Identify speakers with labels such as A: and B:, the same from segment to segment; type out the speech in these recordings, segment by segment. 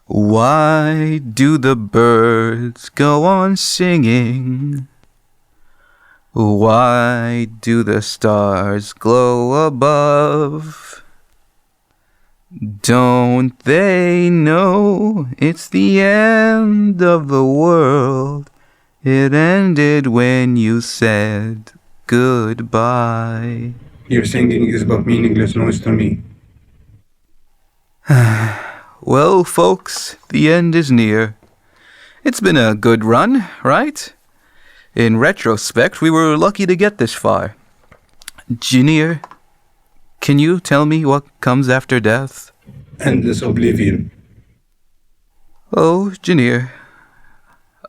A: Why do the birds go on singing? Why do the stars glow above? Don't they know it's the end of the world? It ended when you said goodbye.
B: Your singing is but meaningless noise to me.
A: Well, folks, the end is near. It's been a good run, right? In retrospect, we were lucky to get this far. Gineer, can you tell me what comes after death?
B: Endless oblivion.
A: Oh, Gineer,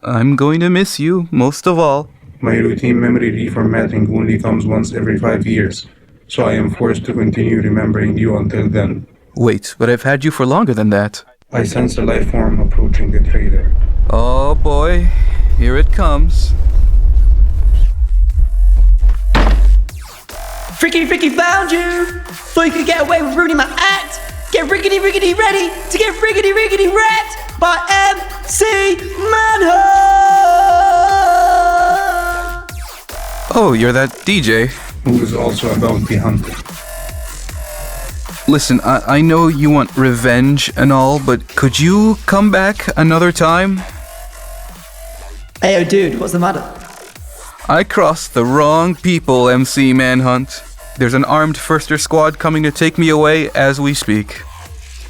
A: I'm going to miss you most of all.
B: My routine memory reformatting only comes once every 5 years, so I am forced to continue remembering you until then.
A: Wait, but I've had you for longer than that.
B: I sense a life form approaching the trailer.
A: Oh boy, here it comes.
C: Freaky found you! Thought you could get away with ruining my act! Get riggedy ready to get riggedy wrecked by MC Manhunt!
A: Oh, you're that DJ.
B: Who is also a bounty hunter.
A: Listen, I know you want revenge and all, but could you come back another time?
C: Ayo dude, what's the matter?
A: I crossed the wrong people, MC Manhunt. There's an armed Firster squad coming to take me away as we speak.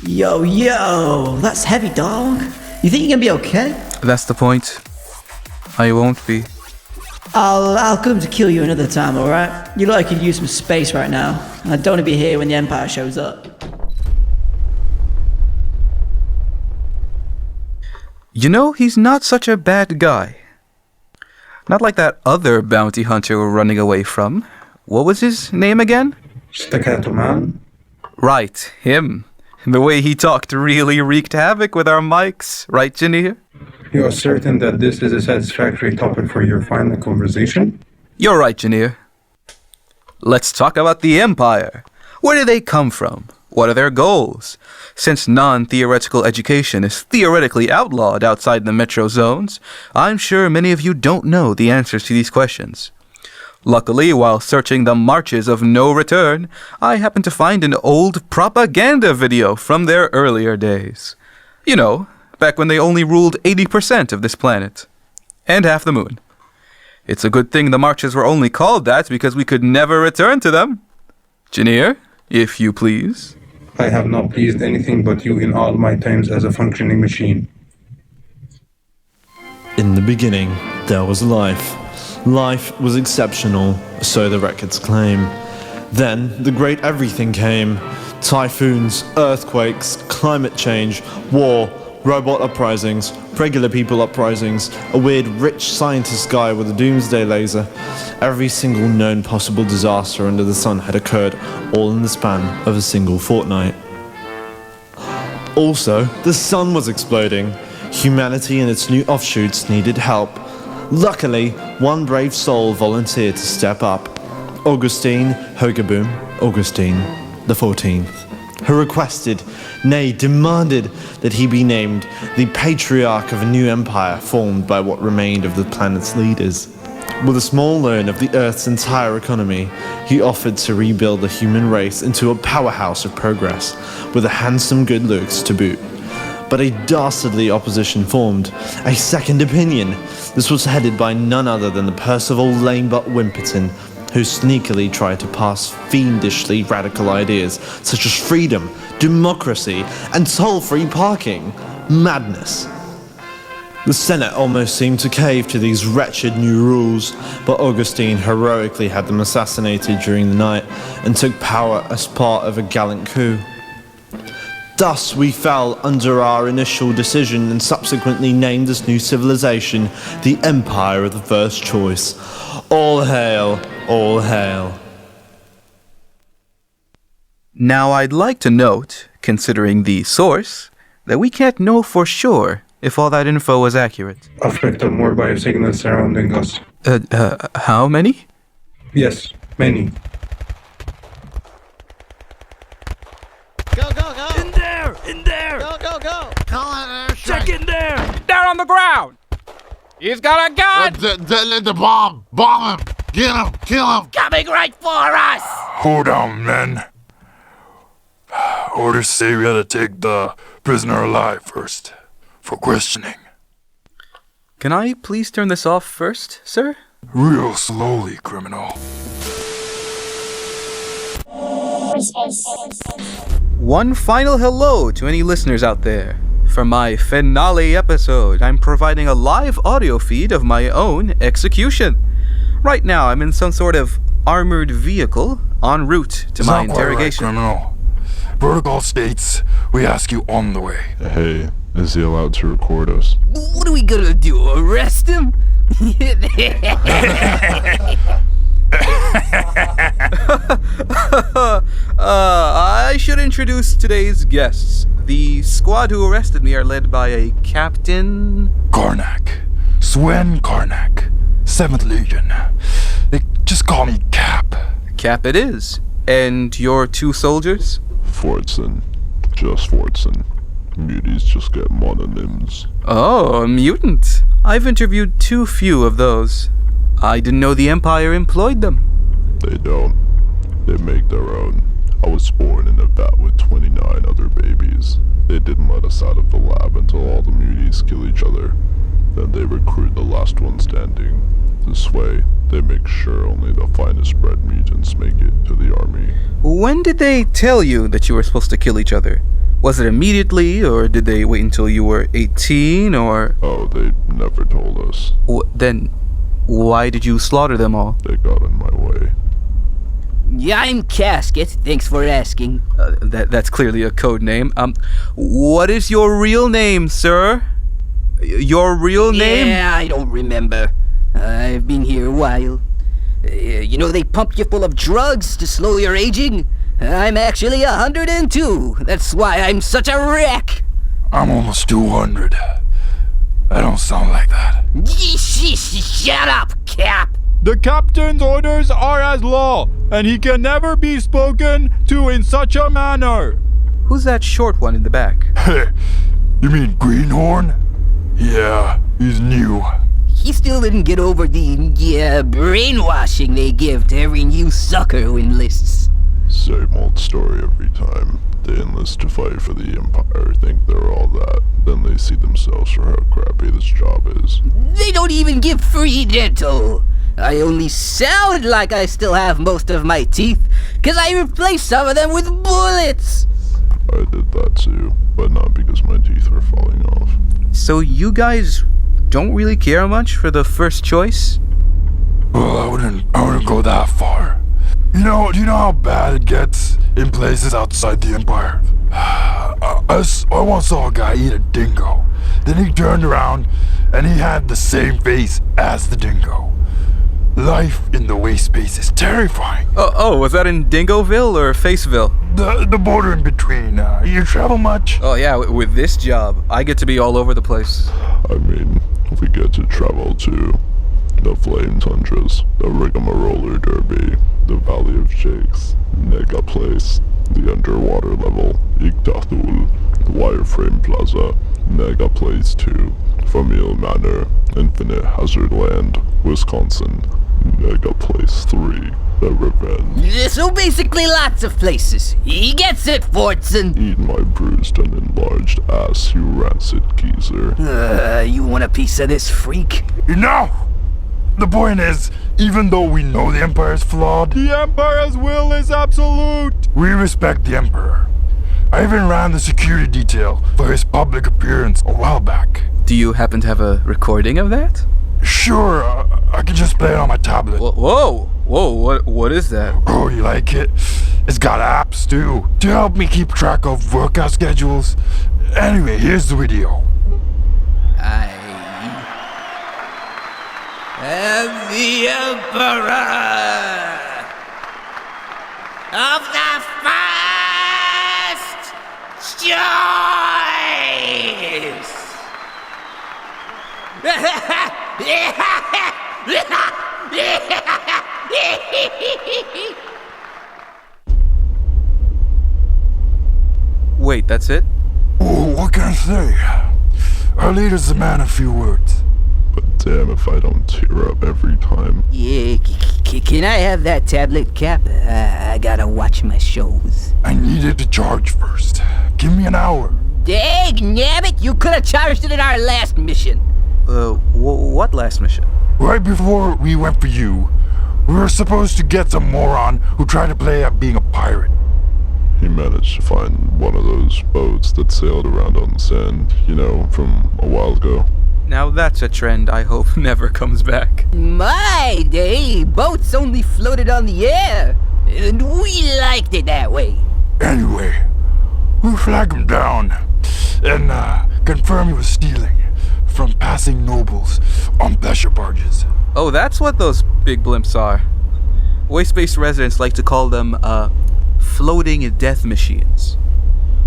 C: Yo, that's heavy, dog. You think you're gonna be okay?
A: That's the point. I won't be.
C: I'll come to kill you another time, alright? You look like you'd use some space right now, and I don't want to be here when the Empire shows up.
A: You know, he's not such a bad guy. Not like that other bounty hunter we're running away from. What was his name again?
B: Staccato Man?
A: Right, him. The way he talked really wreaked havoc with our mics, right, Gineer?
B: You are certain that this is a satisfactory topic for your final conversation?
A: You're right, Gineer. Let's talk about the Empire. Where do they come from? What are their goals? Since non-theoretical education is theoretically outlawed outside the metro zones, I'm sure many of you don't know the answers to these questions. Luckily, while searching the marches of no return, I happened to find an old propaganda video from their earlier days. You know, back when they only ruled 80% of this planet. And half the moon. It's a good thing the marches were only called that because we could never return to them. Gineer, if you please.
B: I have not pleased anything but you in all my times as a functioning machine.
D: In the beginning, there was life. Life was exceptional, so the records claim. Then, the great everything came. Typhoons, earthquakes, climate change, war, robot uprisings, regular people uprisings, a weird rich scientist guy with a doomsday laser. Every single known possible disaster under the sun had occurred, all in the span of a single fortnight. Also, the sun was exploding. Humanity and its new offshoots needed help. Luckily, one brave soul volunteered to step up. Augustine the 14th, who requested, nay demanded, that he be named the patriarch of a new empire formed by what remained of the planet's leaders. With a small loan of the Earth's entire economy, he offered to rebuild the human race into a powerhouse of progress, with a handsome good looks to boot. But a dastardly opposition formed, a second opinion. This was headed by none other than the Percival Lamebutt Wimperton, who sneakily tried to pass fiendishly radical ideas such as freedom, democracy, and toll-free parking. Madness. The Senate almost seemed to cave to these wretched new rules, but Augustine heroically had them assassinated during the night and took power as part of a gallant coup. Thus we fell under our initial decision and subsequently named this new civilization the Empire of the First Choice. All hail, all hail.
A: Now I'd like to note, considering the source, that we can't know for sure if all that info is accurate.
B: I've picked up more biosignals surrounding us.
A: How many?
B: Yes, many.
E: In there!
F: Go, go, go!
E: Check in there! Down on the ground! He's got a gun!
G: Detonate the bomb! Bomb him! Get him! Kill him!
C: Coming right for us!
H: Hold on, men. Orders say we gotta take the prisoner alive first, for questioning.
A: Can I please turn this off first, sir?
H: Real slowly, criminal.
A: One final hello to any listeners out there. For my finale episode, I'm providing a live audio feed of my own execution. Right now, I'm in some sort of armored vehicle en route to my interrogation.
H: Not quite right, criminal. Protocol states we ask you on the way.
D: Hey, is he allowed to record us?
C: What are we gonna do, arrest him?
A: I should introduce today's guests. The squad who arrested me are led by a Captain...
H: Carnac. Sven Carnac. 7th Legion. They just call me Cap.
A: Cap it is. And your 2 soldiers?
D: Fordson. Just Fordson. Muties just get mononyms.
A: Oh, a mutant. I've interviewed too few of those. I didn't know the Empire employed them.
D: They don't. They make their own. I was born in a vat with 29 other babies. They didn't let us out of the lab until all the muties kill each other. Then they recruit the last one standing. This way, they make sure only the finest bred mutants make it to the army.
A: When did they tell you that you were supposed to kill each other? Was it immediately, or did they wait until you were 18, or...
D: Oh, they never told us.
A: Then, why did you slaughter them all?
D: They got in my way.
C: Yeah, I'm Casket. Thanks for asking.
A: That's clearly a code name. What is your real name, sir? Your real name?
C: Yeah, I don't remember. I've been here a while. You know they pump you full of drugs to slow your aging? I'm actually 102. That's why I'm such a wreck.
H: I'm almost 200. I don't sound like that.
C: Shut up, Cap.
E: The captain's orders are as law, and he can never be spoken to in such a manner.
A: Who's that short one in the back?
H: You mean Greenhorn? Yeah, he's new.
C: He still didn't get over the brainwashing they give to every new sucker who enlists.
D: Same old story every time. They enlist to fight for the Empire, think they're all that. Then they see themselves for how crappy this job is.
C: They don't even give free dental. I only sound like I still have most of my teeth, 'cause I replaced some of them with bullets.
D: I did that too, but not because my teeth were falling off.
A: So you guys don't really care much for the first choice?
H: Well, I wouldn't go that far. Do you know how bad it gets in places outside the Empire? I once saw a guy eat a dingo. Then he turned around and he had the same face as the dingo. Life in the Wastespace is terrifying.
A: Oh, was that in Dingoville or Faceville?
H: The border in between. You travel much?
A: Oh yeah, with this job, I get to be all over the place.
D: I mean, we get to travel to the Flame Tundras, the Rigamaroller Derby, the Valley of Shakes, Nega Place, the Underwater Level, Igdathul, Wireframe Plaza, Nega Place 2, Famil Manor, Infinite Hazard Land, Wisconsin, Nega Place 3, The Revenge.
C: So basically lots of places. He gets it, Fordson.
D: Eat my bruised and enlarged ass, you rancid geezer.
C: You want a piece of this freak?
H: No! The point is, even though we know the Empire is flawed,
E: The Empire's will is absolute.
H: we respect the Emperor. I even ran the security detail for his public appearance a while back.
A: Do you happen to have a recording of that?
H: Sure, I can just play it on my tablet.
A: Whoa, what is that?
H: Oh, you like it? It's got apps too, to help me keep track of workout schedules. Anyway, here's the video.
C: I am the Emperor of the First Choice!
A: Wait, that's it?
H: I say, our leader's a man of few words.
F: But damn if I don't tear up every time.
C: Yeah, can I have that tablet, Cap? I gotta watch my shows.
H: I needed to charge first. Give me an hour.
C: Dag nabbit, you could have charged it in our last mission.
A: What last mission?
H: Right before we went for you, we were supposed to get some moron who tried to play at being a pirate.
F: He managed to find one of those boats that sailed around on the sand, from a while ago.
A: Now that's a trend I hope never comes back.
C: My day, boats only floated on the air, and we liked it that way.
H: Anyway, we flagged him down and confirmed he was stealing from passing nobles on pleasure barges.
A: Oh, that's what those big blimps are. Wastespace residents like to call them, floating death machines.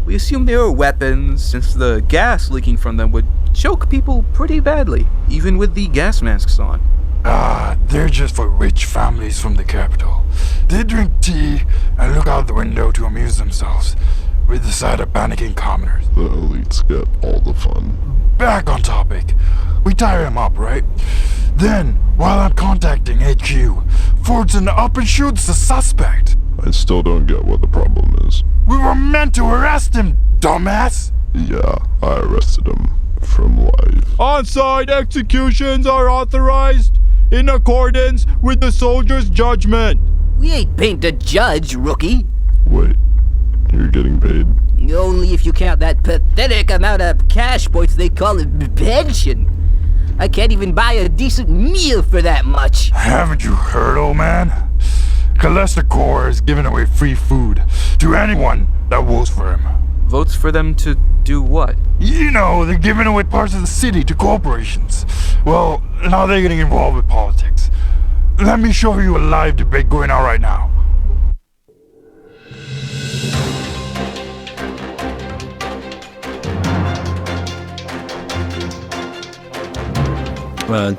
A: We assume they were weapons, since the gas leaking from them would choke people pretty badly, even with the gas masks on.
H: They're just for rich families from the capital. They drink tea and look out the window to amuse themselves, with the sight of panicking commoners.
F: The elites get all the fun.
H: Back on topic. We tie him up, right? Then, while I'm contacting HQ, Fordson up and shoots the suspect.
F: I still don't get what the problem is.
H: We were meant to arrest him, dumbass!
F: Yeah, I arrested him from life.
E: On-site executions are authorized in accordance with the soldier's judgment.
C: We ain't paying the judge, rookie.
F: Wait, you're getting paid?
C: Only if you count that pathetic amount of cash points they call it pension. I can't even buy a decent meal for that much.
H: Haven't you heard, old man? Colester Corps is giving away free food to anyone that votes for him.
A: Votes for them to do what?
H: They're giving away parts of the city to corporations. Well, now they're getting involved with politics. Let me show you a live debate going on right now.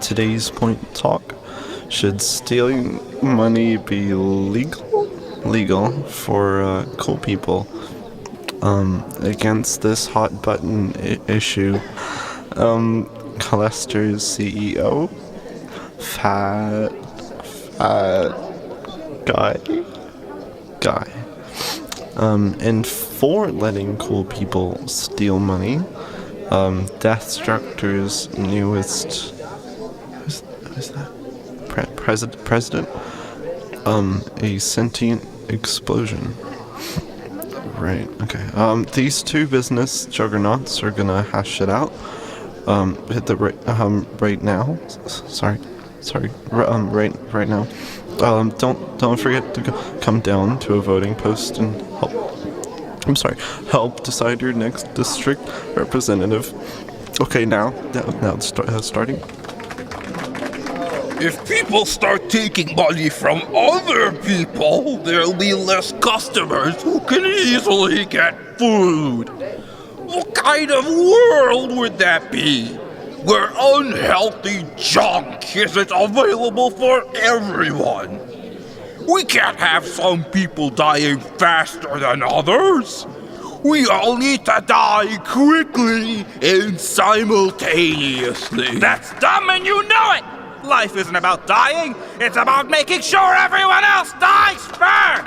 D: Today's point talk: should stealing money be legal? Legal for cool people. Against this hot button issue, Colester's CEO, fat guy, and for letting cool people steal money, Deathstructor's newest, who's that? President? A sentient explosion. Right, okay. These two business juggernauts are gonna hash it out. Hit the right now. Sorry. Right now. Don't forget to come down to a voting post and help decide your next district representative. Okay, now it's starting.
I: If people start taking money from other people, there'll be less customers who can easily get food. What kind of world would that be? Where unhealthy junk isn't available for everyone. We can't have some people dying faster than others. We all need to die quickly and simultaneously.
A: That's dumb and you know it! Life isn't about dying, it's about making sure everyone else dies first!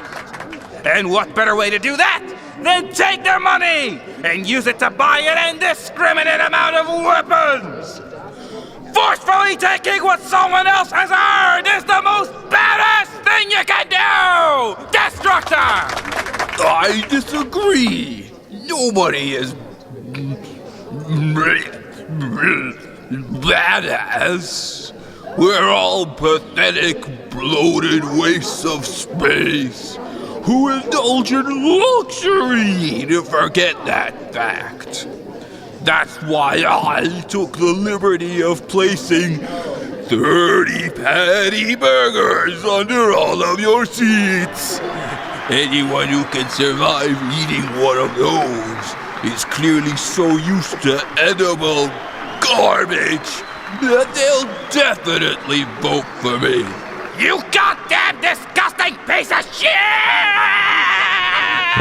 A: And what better way to do that than take their money and use it to buy an indiscriminate amount of weapons? Forcefully taking what someone else has earned is the most badass thing you can do! Deathstructor!
I: I disagree. Nobody is badass. We're all pathetic, bloated wastes of space who indulge in luxury to forget that fact. That's why I took the liberty of placing 30 patty burgers under all of your seats. Anyone who can survive eating one of those is clearly so used to edible garbage that they'll definitely vote for me.
A: You goddamn disgusting piece of shit!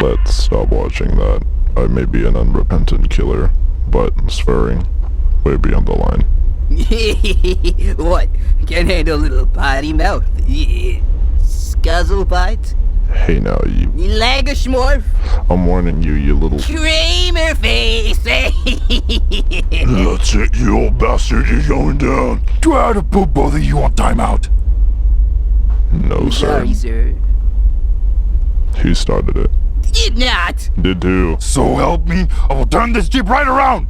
F: Let's stop watching that. I may be an unrepentant killer, but swearing way beyond the line.
C: What? Can handle a little potty mouth. Scuzzle bite?
F: Hey now, you...
C: Lagashmorph?
F: I'm warning you, you little...
C: Kramer face!
H: That's it, you old bastard, you're going down. Do I have to put both of you on timeout?
F: No, sir.
C: Sorry, sir.
F: He started it.
C: Did not!
F: Did too.
H: So help me, I will turn this jeep right around!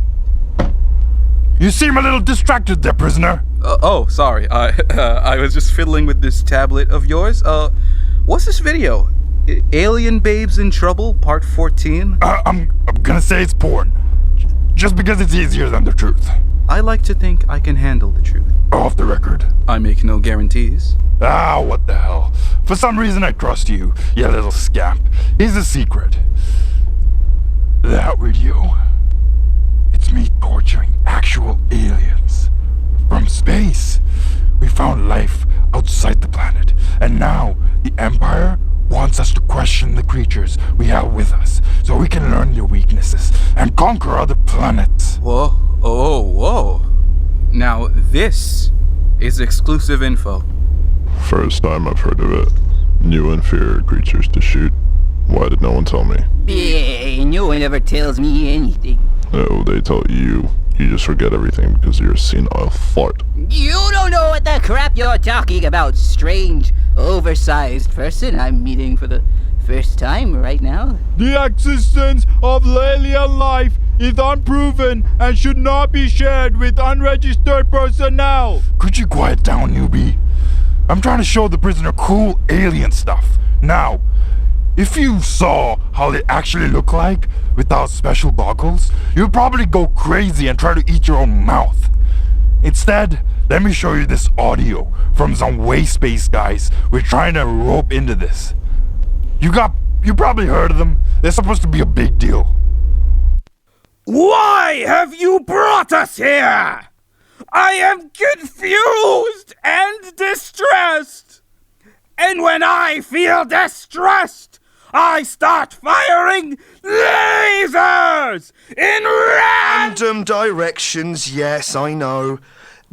H: You seem a little distracted there, prisoner.
A: Oh, sorry. I was just fiddling with this tablet of yours. What's this video? Alien Babes in Trouble, Part 14?
H: I'm gonna say it's porn. Just because it's easier than the truth.
A: I like to think I can handle the truth.
H: Off the record.
A: I make no guarantees.
H: Ah, what the hell. For some reason I trust you, you little scamp. Here's a secret. That video, it's me torturing actual aliens. From space. We found life outside the planet, and now the Empire wants us to question the creatures we have with us, so we can learn their weaknesses and conquer other planets.
A: Whoa, whoa. Now this is exclusive info.
F: First time I've heard of it. New inferior creatures to shoot. Why did no one tell me?
C: Yeah, no one ever tells me anything.
F: No, they tell you. You just forget everything because you're a senile fart.
C: You don't know what the crap you're talking about, strange, oversized person I'm meeting for the first time right now.
E: The existence of alien life is unproven and should not be shared with unregistered personnel.
H: Could you quiet down, newbie? I'm trying to show the prisoner cool alien stuff. Now, if you saw how they actually look like without special goggles, you'd probably go crazy and try to eat your own mouth. Instead, let me show you this audio from some Wastespace guys we're trying to rope into this. You probably heard of them. They're supposed to be a big deal.
I: Why have you brought us here? I am confused and distressed. And when I feel distressed, I start firing lasers in
J: random directions, yes, I know.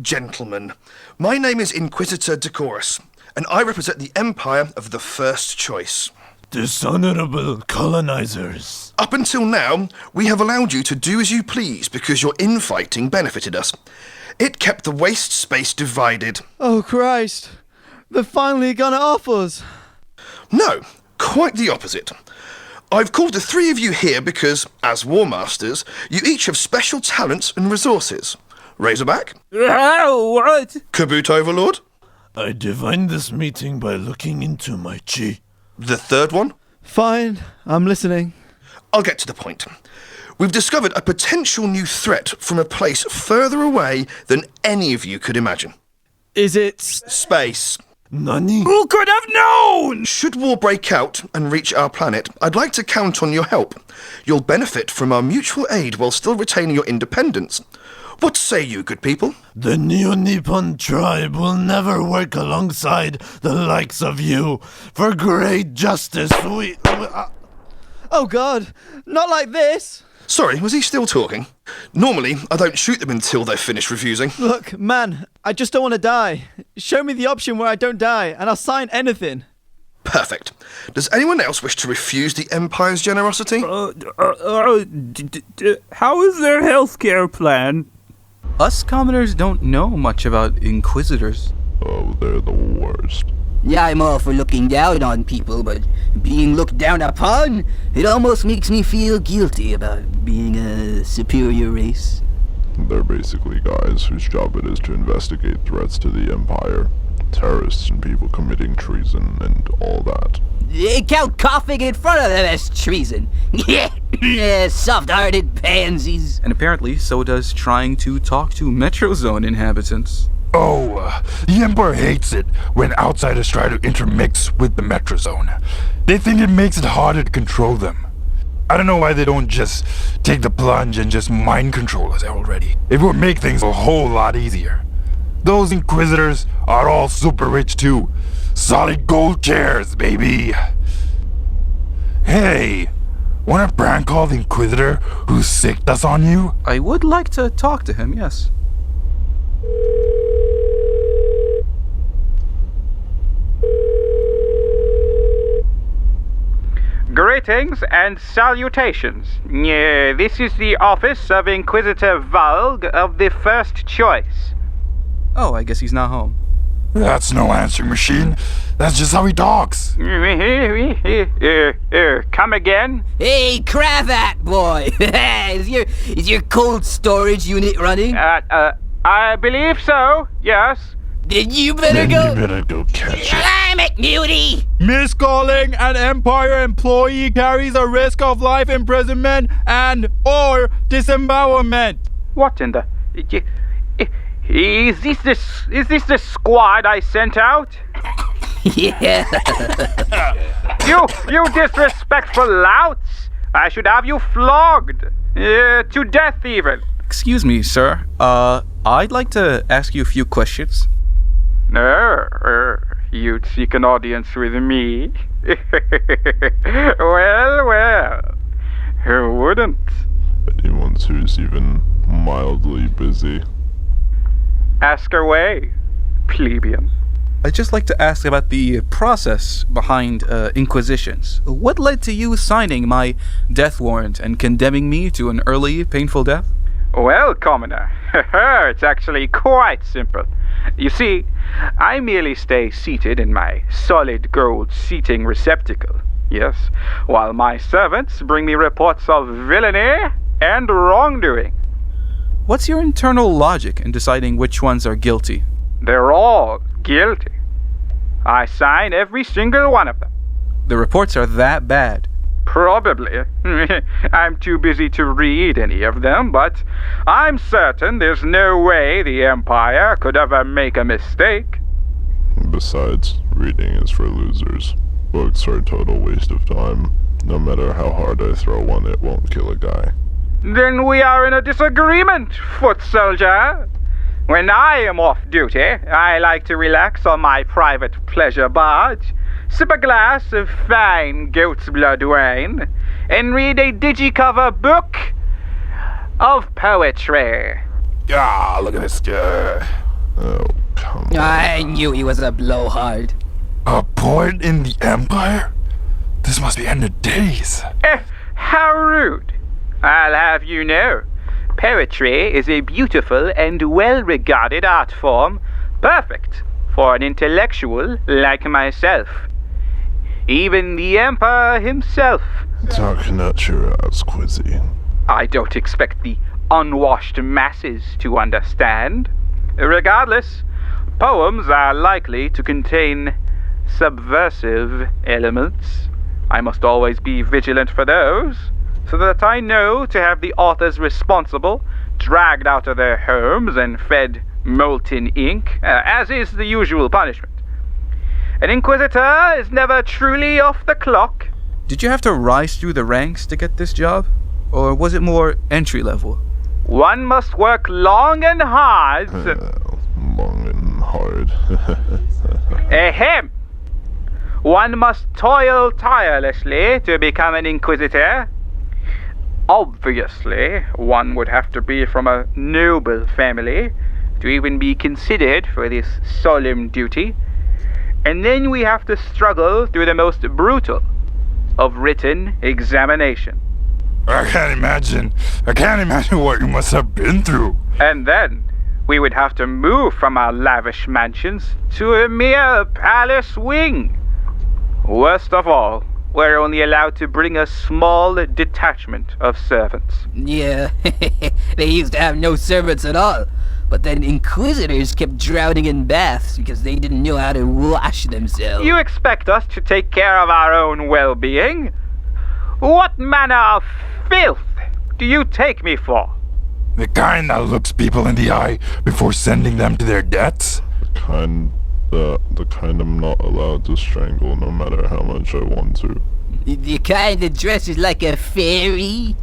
J: Gentlemen, my name is Inquisitor Decorous, and I represent the Empire of the First Choice.
D: Dishonorable colonizers.
J: Up until now, we have allowed you to do as you please because your infighting benefited us. It kept the waste space divided.
K: Oh Christ, they're finally gonna off us.
J: No, quite the opposite. I've called the three of you here because, as War Masters, you each have special talents and resources. Razorback?
I: What?
J: Kabutoverlord?
D: I divined this meeting by looking into my chi.
J: The third one?
K: Fine, I'm listening.
J: I'll get to the point. We've discovered a potential new threat from a place further away than any of you could imagine.
K: Is it...
J: Space.
D: Nani?
I: Who could have known?
J: Should war break out and reach our planet, I'd like to count on your help. You'll benefit from our mutual aid while still retaining your independence. What say you, good people?
D: The Neo-Nippon tribe will never work alongside the likes of you. For great justice, we...
K: Oh God, not like this!
J: Sorry, was he still talking? Normally, I don't shoot them until they've finished refusing.
K: Look, man, I just don't want to die. Show me the option where I don't die, and I'll sign anything.
J: Perfect. Does anyone else wish to refuse the Empire's generosity?
I: How is their healthcare plan?
A: Us commoners don't know much about Inquisitors.
F: Oh, they're the worst.
C: Yeah, I'm all for looking down on people, but being looked down upon, it almost makes me feel guilty about being a superior race.
F: They're basically guys whose job it is to investigate threats to the Empire. Terrorists and people committing treason and all that.
C: Count coughing in front of them as treason. Soft-hearted pansies.
A: And apparently, so does trying to talk to Metrozone inhabitants.
H: Oh, the Empire hates it when outsiders try to intermix with the Metrozone. They think it makes it harder to control them. I don't know why they don't just take the plunge and just mind control us already. It would make things a whole lot easier. Those Inquisitors are all super rich too. Solid gold chairs, baby. Hey, Want a prank call the Inquisitor who sicked us on you?
A: I would like to talk to him, yes.
L: Greetings and salutations. This is the office of Inquisitor Vulg of the First Choice.
A: Oh, I guess he's not home.
H: That's no answering machine. That's just how he talks.
L: Come again?
C: Hey, cravat boy! is your cold storage unit running?
L: I believe so, yes.
C: Then you better go.
F: You better go catch it.
C: I'm at Nudie!
E: Miscalling an Empire employee carries a risk of life imprisonment and or disembowelment.
L: What in the... Is this the squad I sent out?
C: Yeah.
L: You disrespectful louts! I should have you flogged. To death even.
A: Excuse me, sir. I'd like to ask you a few questions.
L: You'd seek an audience with me? Well, who wouldn't?
F: Anyone who's even mildly busy.
L: Ask away, plebeian.
A: I'd just like to ask about the process behind inquisitions. What led to you signing my death warrant and condemning me to an early, painful death?
L: Well, commoner, it's actually quite simple. You see, I merely stay seated in my solid gold seating receptacle, yes, while my servants bring me reports of villainy and wrongdoing.
A: What's your internal logic in deciding which ones are guilty?
L: They're all guilty. I sign every single one of them.
A: The reports are that bad.
L: Probably. I'm too busy to read any of them, but I'm certain there's no way the Empire could ever make a mistake.
F: Besides, reading is for losers. Books are a total waste of time. No matter how hard I throw one, it won't kill a guy.
L: Then we are in a disagreement, foot soldier. When I am off duty, I like to relax on my private pleasure barge, sip a glass of fine goat's blood wine, and read a digicover book of poetry.
H: Ah, look at this guy.
F: Oh, come on.
C: I knew he was a blowhard.
H: A poet in the Empire? This must be end of days.
L: How rude. I'll have you know, poetry is a beautiful and well-regarded art form, perfect for an intellectual like myself. Even the Emperor himself.
F: Talk not your ass, Quizzy.
L: I don't expect the unwashed masses to understand. Regardless, poems are likely to contain subversive elements. I must always be vigilant for those, so that I know to have the authors responsible dragged out of their homes and fed molten ink, as is the usual punishment. An Inquisitor is never truly off the clock.
A: Did you have to rise through the ranks to get this job? Or was it more entry level?
L: One must work long and hard.
F: Long and hard.
L: Ahem! One must toil tirelessly to become an Inquisitor. Obviously, one would have to be from a noble family to even be considered for this solemn duty. And then we have to struggle through the most brutal of written examination.
H: I can't imagine what you must have been through.
L: And then we would have to move from our lavish mansions to a mere palace wing. Worst of all, we're only allowed to bring a small detachment of servants.
C: Yeah, they used to have no servants at all. But then Inquisitors kept drowning in baths because they didn't know how to wash themselves.
L: You expect us to take care of our own well-being? What manner of filth do you take me for?
H: The kind that looks people in the eye before sending them to their deaths?
F: The kind I'm not allowed to strangle no matter how much I want to.
C: The kind that dresses like a fairy?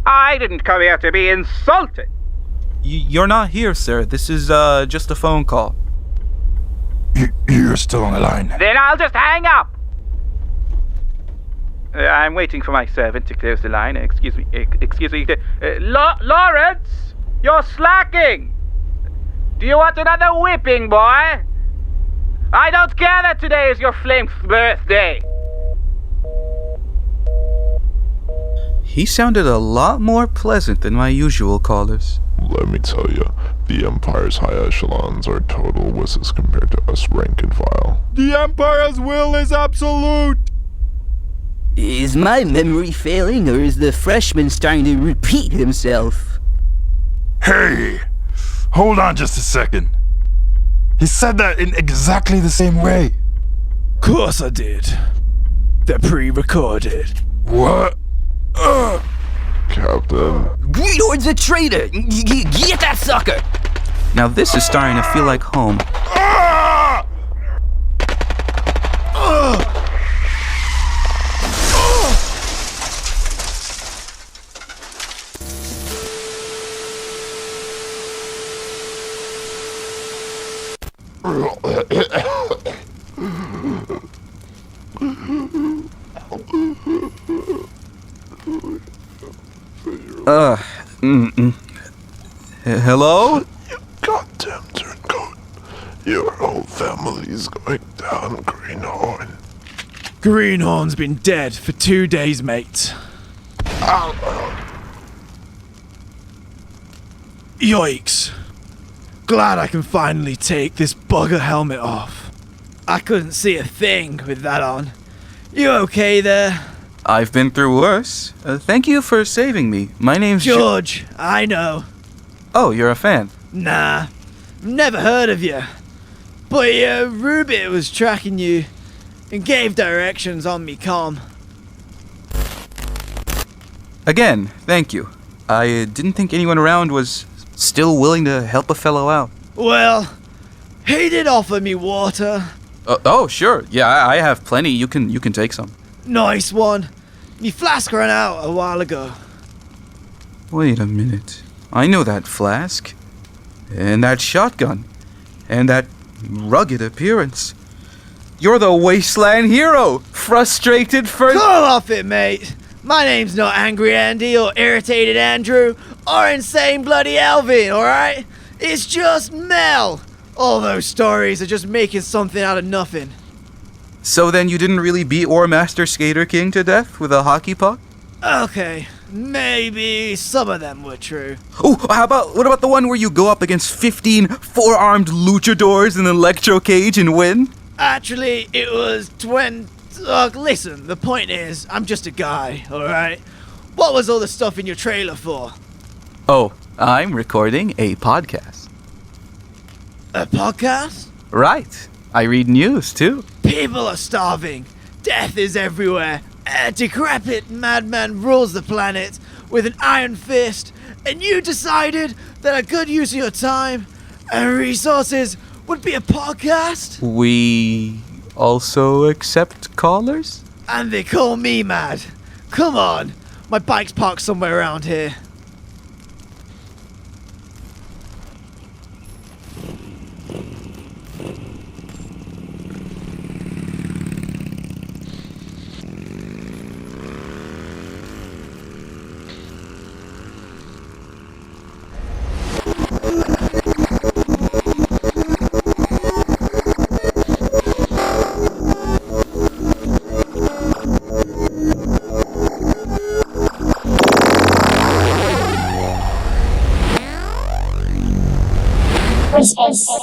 L: I didn't come here to be insulted.
A: You're not here, sir. This is just a phone call.
H: You're still on the line.
L: Then I'll just hang up. I'm waiting for my servant to close the line. Excuse me. Lawrence! You're slacking! Do you want another whipping, boy? I don't care that today is your flame's birthday.
A: He sounded a lot more pleasant than my usual callers.
F: Let me tell you, the Empire's high echelons are total wusses compared to us rank and file.
E: The Empire's will is absolute!
C: Is my memory failing, or is the freshman starting to repeat himself?
H: Hey! Hold on just a second. He said that in exactly the same way.
E: Course I did. They're pre-recorded.
H: What?
F: Captain.
C: Greenhorn's a traitor! Get that sucker!
A: Now this is starting to feel like home. Hello?
F: You goddamn turncoat. Your whole family's going down, Greenhorn.
E: Greenhorn's been dead for 2 days, mate. Yikes. Glad I can finally take this bugger helmet off. I couldn't see a thing with that on. You okay there?
A: I've been through worse. Thank you for saving me. My name's
E: George. I know.
A: Oh, you're a fan?
E: Nah, never heard of you. But Rubit was tracking you and gave directions on me comm.
A: Again, thank you. I didn't think anyone around was still willing to help a fellow out.
E: Well, he did offer me water.
A: Oh, sure. Yeah, I have plenty. You can take some.
E: Nice one. Me flask ran out a while ago.
A: Wait a minute. I know that flask. And that shotgun. And that rugged appearance. You're the wasteland hero! Frustrated for...
E: Cool off it, mate! My name's not Angry Andy or Irritated Andrew or Insane Bloody Elvin, alright? It's just Mel! All those stories are just making something out of nothing.
A: So then you didn't really beat War Master Skater King to death with a hockey puck?
E: Okay, maybe some of them were true.
A: Oh, what about the one where you go up against 15 four-armed luchadors in an electro cage and win?
E: Actually, it was listen, the point is, I'm just a guy, alright? What was all the stuff in your trailer for?
A: Oh, I'm recording a podcast.
E: A podcast?
A: Right. I read news, too.
E: People are starving. Death is everywhere. A decrepit madman rules the planet with an iron fist, and you decided that a good use of your time and resources would be a podcast?
A: We also accept callers?
E: And they call me mad. Come on. My bike's parked somewhere around here.
M: Wastespace.